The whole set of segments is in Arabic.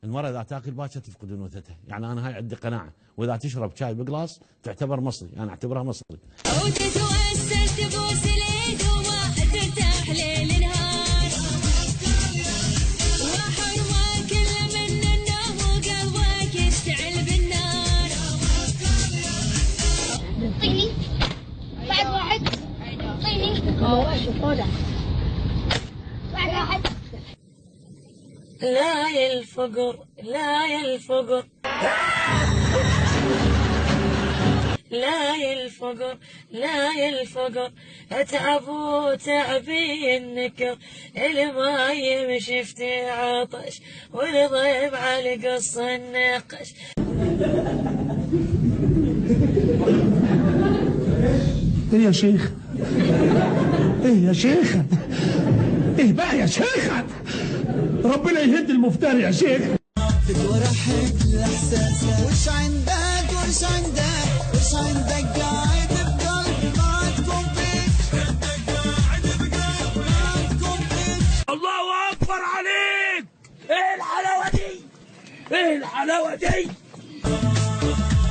المرأة إذا تاكل باكر تفقد أنوثتها، يعني أنا هاي عندي قناعة، وإذا تشرب شاي بقلاص تعتبر مصري، أنا أعتبرها مصري. أو تتوسل تبوس اليد وما ترتاح ليل نهار، وحرمة كل من النوم وقلبك يشتعل بالنار. طيني بعد واحد، طيني بعد واحد. لا يا الفقر لا يا الفقر لا يا الفقر لا يا الفقر، اتعب وتعبي النكر، الماي شفتي عطش والضيب على قص النقش. ايه يا شيخ؟ ايه يا شيخ؟ ايه بقى يا شيخ؟ ربنا يهد المفتري يا شيخ. تورحك الاحساس وش عندك وش عندك وش عندك قاعد بقلبي ما تكون فيك، عندك قاعد بقلبي ما تكون فيك. الله اكبر عليك. ايه الحلاوه دي؟ ايه الحلاوه دي؟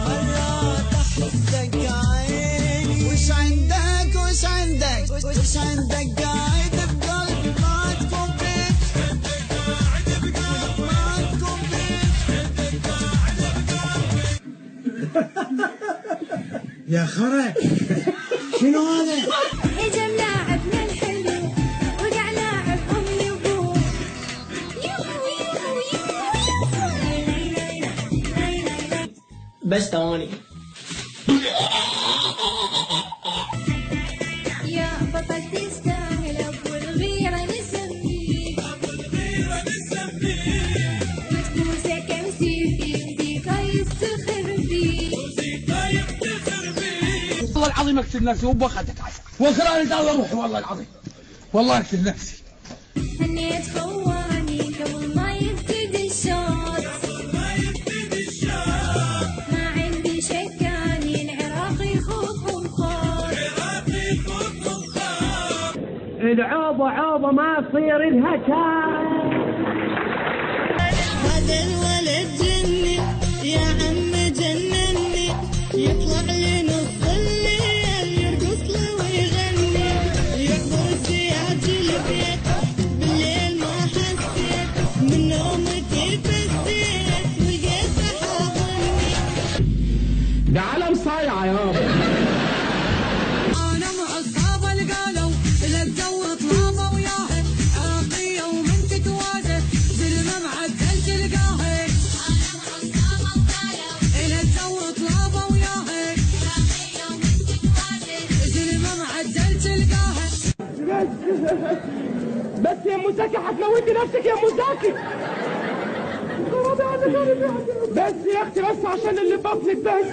مرات احسك عيني وش عندك وش عندك وش عندك قاعد بقلبي ما تكون فيك، عندك قاعد بقلبي ما تكون فيك، عندك قاعد يا خرا شنو هذا؟ اجا لاعبنا الحلو وقع لاعب امي وابوه، بس ثواني. يا بطل تستاهل ابو الغيره نسميه، وتبوسه كمسي فيك يفتخر فيه. والله العظيم اقتل نفسي وباخذك عشان وخلاني الله روحي، والله العظيم والله اقتل نفسي. هنيت خواني قبل ما يبتدي الشوط، ما عندي شكاني العراقي خوفهم خوف. العوبه عوبه ما يصير لها كان. هذا الولد جني يا عم جنني، يطلع لي نص الليل يرقص لي ويغني، يحضر سياج البيت بالليل ما حسيت من نومتي فزيت ولقيت حاضني. ده علم صايعه يابا. انا مع اصحاب القالوا لا تزود طلابه وياها عراقيه ومن تتوازى زلمه معدل تلقاها. انا مع اصحاب القالوا لا تزود طلابه وياها عراقيه ومن تتوازى زلمه معدل تلقاها. بس يا ام زكي هتموتي نفسك يا ام زكي. بس يا اختي بس عشان اللي بطنك بس.